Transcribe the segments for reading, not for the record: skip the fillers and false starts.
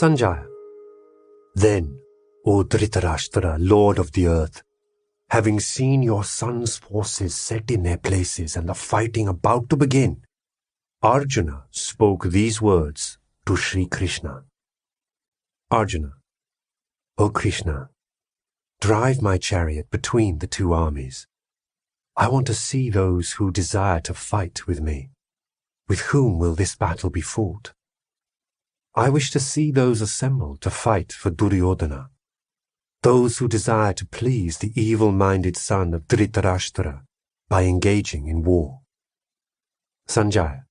Sanjaya. Then, O Dhritarashtra, Lord of the earth, having seen your son's forces set in their places and the fighting about to begin, Arjuna spoke these words to Sri Krishna. Arjuna, O Krishna, drive my chariot between the two armies. I want to see those who desire to fight with me. With whom will this battle be fought? I wish to see those assembled to fight for Duryodhana, those who desire to please the evil-minded son of Dhritarashtra by engaging in war. Sanjaya.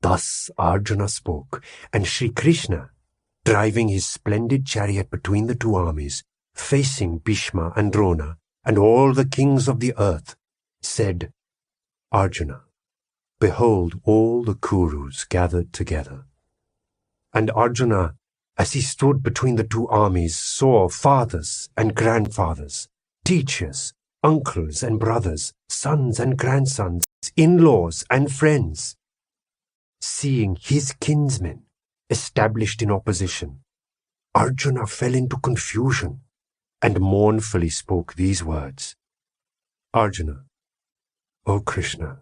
Thus Arjuna spoke, and Sri Krishna, driving his splendid chariot between the two armies, facing Bhishma and Drona and all the kings of the earth, said, Arjuna, behold all the Kurus gathered together. And Arjuna, as he stood between the two armies, saw fathers and grandfathers, teachers, uncles and brothers, sons and grandsons, in-laws and friends. Seeing his kinsmen established in opposition, Arjuna fell into confusion and mournfully spoke these words. Arjuna, O Krishna,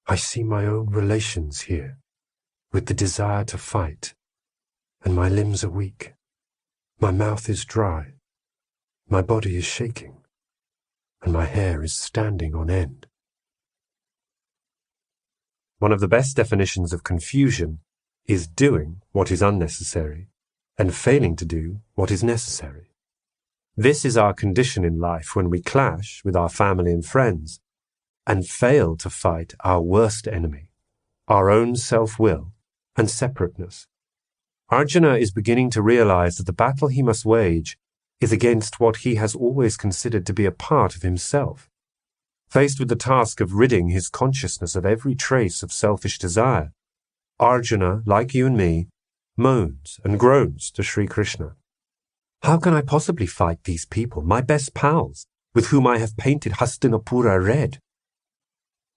I see my own relations here, with the desire to fight, and my limbs are weak, my mouth is dry, my body is shaking, and my hair is standing on end. One of the best definitions of confusion is doing what is unnecessary and failing to do what is necessary. This is our condition in life when we clash with our family and friends and fail to fight our worst enemy, our own self-will and separateness. Arjuna is beginning to realize that the battle he must wage is against what he has always considered to be a part of himself. Faced with the task of ridding his consciousness of every trace of selfish desire, Arjuna, like you and me, moans and groans to Sri Krishna. How can I possibly fight these people, my best pals, with whom I have painted Hastinapura red?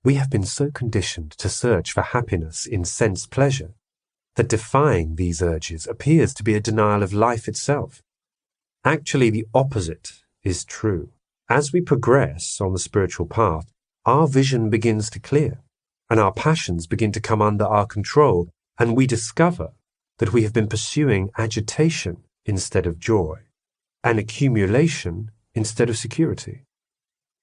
We have been so conditioned to search for happiness in sense pleasure that defying these urges appears to be a denial of life itself. Actually, the opposite is true. As we progress on the spiritual path, our vision begins to clear, and our passions begin to come under our control, and we discover that we have been pursuing agitation instead of joy, and accumulation instead of security.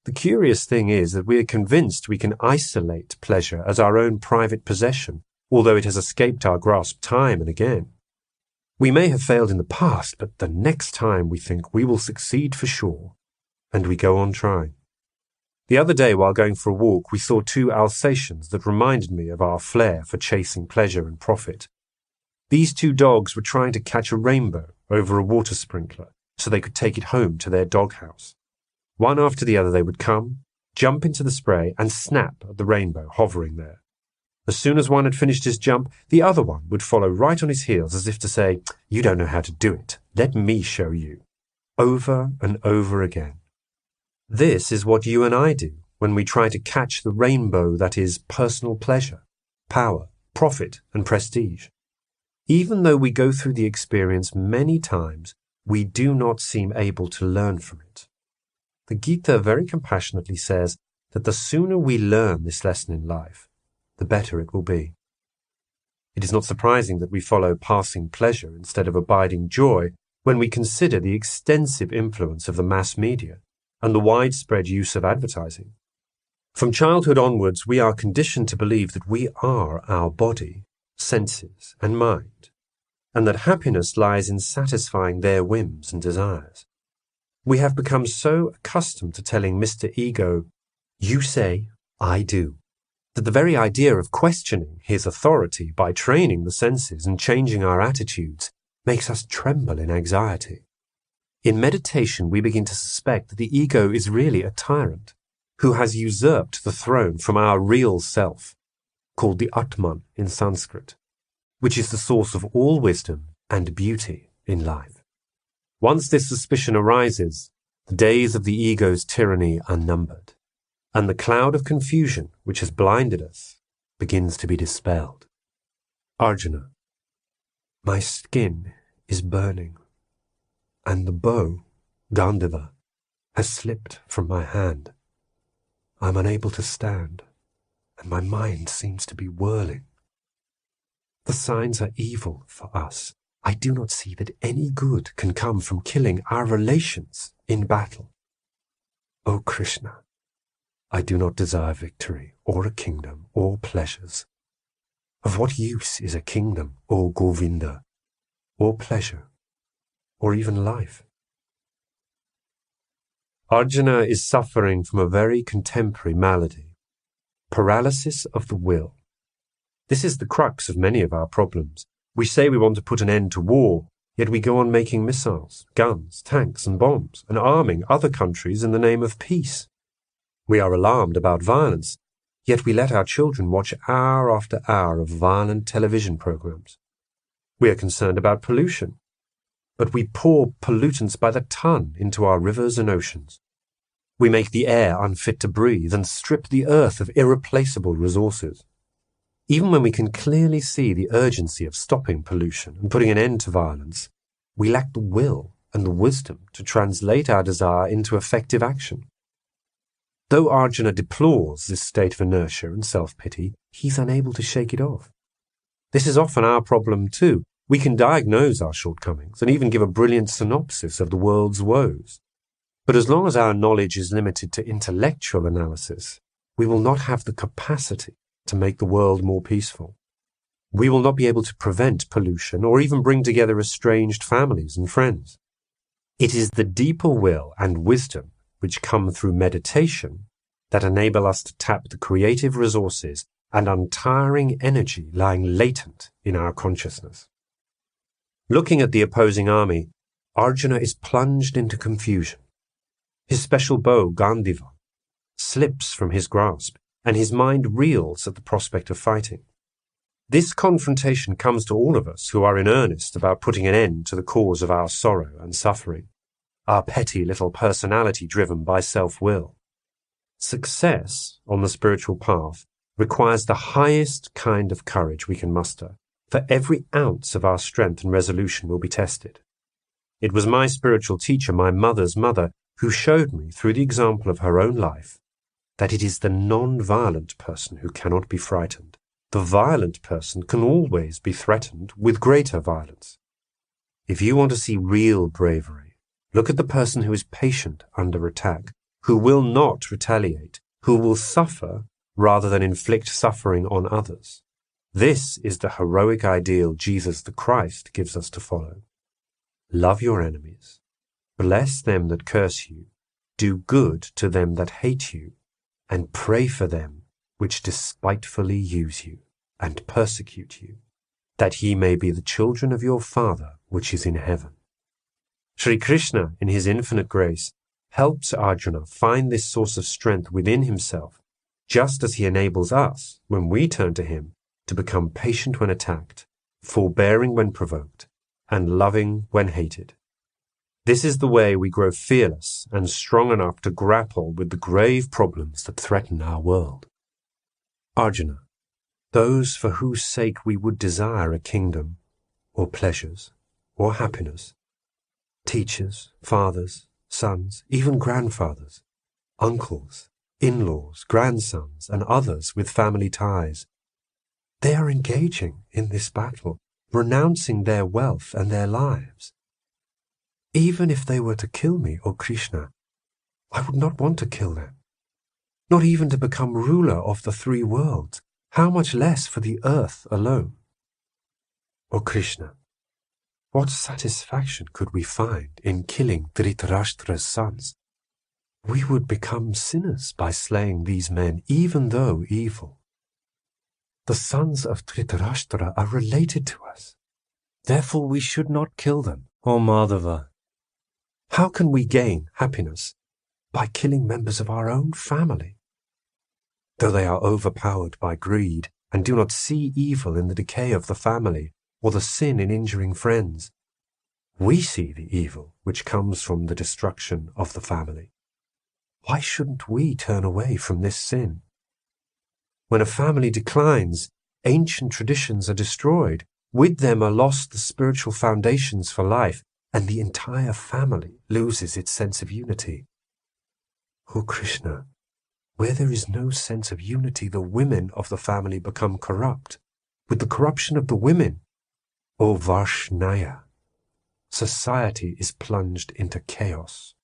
The curious thing is that we are convinced we can isolate pleasure as our own private possession, although it has escaped our grasp time and again. We may have failed in the past, but the next time we think we will succeed for sure, and we go on trying. The other day, while going for a walk, we saw two Alsatians that reminded me of our flair for chasing pleasure and profit. These two dogs were trying to catch a rainbow over a water sprinkler so they could take it home to their doghouse. One after the other they would come, jump into the spray, and snap at the rainbow hovering there. As soon as one had finished his jump, the other one would follow right on his heels as if to say, "You don't know how to do it. Let me show you." Over and over again. This is what you and I do when we try to catch the rainbow that is personal pleasure, power, profit, and prestige. Even though we go through the experience many times, we do not seem able to learn from it. The Gita very compassionately says that the sooner we learn this lesson in life, the better it will be. It is not surprising that we follow passing pleasure instead of abiding joy when we consider the extensive influence of the mass media and the widespread use of advertising. From childhood onwards, we are conditioned to believe that we are our body, senses, and mind, and that happiness lies in satisfying their whims and desires. We have become so accustomed to telling Mr. Ego, "You say, I do," that the very idea of questioning his authority by training the senses and changing our attitudes makes us tremble in anxiety. In meditation, we begin to suspect that the ego is really a tyrant who has usurped the throne from our real self, called the Atman in Sanskrit, which is the source of all wisdom and beauty in life. Once this suspicion arises, the days of the ego's tyranny are numbered, and the cloud of confusion which has blinded us begins to be dispelled. Arjuna, My skin is burning, and the bow, Gandiva, has slipped from my hand. I'm unable to stand, and my mind seems to be whirling. The signs are evil for us. I do not see that any good can come from killing our relations in battle. O Krishna, I do not desire victory, or a kingdom, or pleasures. Of what use is a kingdom, or Govinda, or pleasure, or even life? Arjuna is suffering from a very contemporary malady, paralysis of the will. This is the crux of many of our problems. We say we want to put an end to war, yet we go on making missiles, guns, tanks and bombs, and arming other countries in the name of peace. We are alarmed about violence, yet we let our children watch hour after hour of violent television programs. We are concerned about pollution, but we pour pollutants by the ton into our rivers and oceans. We make the air unfit to breathe and strip the earth of irreplaceable resources. Even when we can clearly see the urgency of stopping pollution and putting an end to violence, we lack the will and the wisdom to translate our desire into effective action. Though Arjuna deplores this state of inertia and self-pity, he's unable to shake it off. This is often our problem too. We can diagnose our shortcomings and even give a brilliant synopsis of the world's woes. But as long as our knowledge is limited to intellectual analysis, we will not have the capacity to make the world more peaceful. We will not be able to prevent pollution or even bring together estranged families and friends. It is the deeper will and wisdom which come through meditation that enable us to tap the creative resources and untiring energy lying latent in our consciousness. Looking at the opposing army, Arjuna is plunged into confusion. His special bow, Gandiva, slips from his grasp, and his mind reels at the prospect of fighting. This confrontation comes to all of us who are in earnest about putting an end to the cause of our sorrow and suffering, our petty little personality driven by self-will. Success on the spiritual path requires the highest kind of courage we can muster, for every ounce of our strength and resolution will be tested. It was my spiritual teacher, my mother's mother, who showed me through the example of her own life that it is the non-violent person who cannot be frightened. The violent person can always be threatened with greater violence. If you want to see real bravery, look at the person who is patient under attack, who will not retaliate, who will suffer rather than inflict suffering on others. This is the heroic ideal Jesus the Christ gives us to follow. Love your enemies. Bless them that curse you. Do good to them that hate you. And pray for them which despitefully use you and persecute you, that ye may be the children of your Father which is in heaven. Sri Krishna, in his infinite grace, helps Arjuna find this source of strength within himself, just as he enables us, when we turn to him, to become patient when attacked, forbearing when provoked, and loving when hated. This is the way we grow fearless and strong enough to grapple with the grave problems that threaten our world. Arjuna, those for whose sake we would desire a kingdom, or pleasures, or happiness, teachers, fathers, sons, even grandfathers, uncles, in-laws, grandsons, and others with family ties, they are engaging in this battle, renouncing their wealth and their lives. Even if they were to kill me, O Krishna, I would not want to kill them. Not even to become ruler of the three worlds, how much less for the earth alone. O Krishna, what satisfaction could we find in killing Dhritarashtra's sons? We would become sinners by slaying these men, even though evil. The sons of Dhritarashtra are related to us. Therefore we should not kill them, O Madhava. How can we gain happiness by killing members of our own family? Though they are overpowered by greed and do not see evil in the decay of the family or the sin in injuring friends, we see the evil which comes from the destruction of the family. Why shouldn't we turn away from this sin? When a family declines, ancient traditions are destroyed, With them are lost the spiritual foundations for life, and the entire family loses its sense of unity. O Krishna, where there is no sense of unity, the women of the family become corrupt. With the corruption of the women, O Varshnaya, society is plunged into chaos.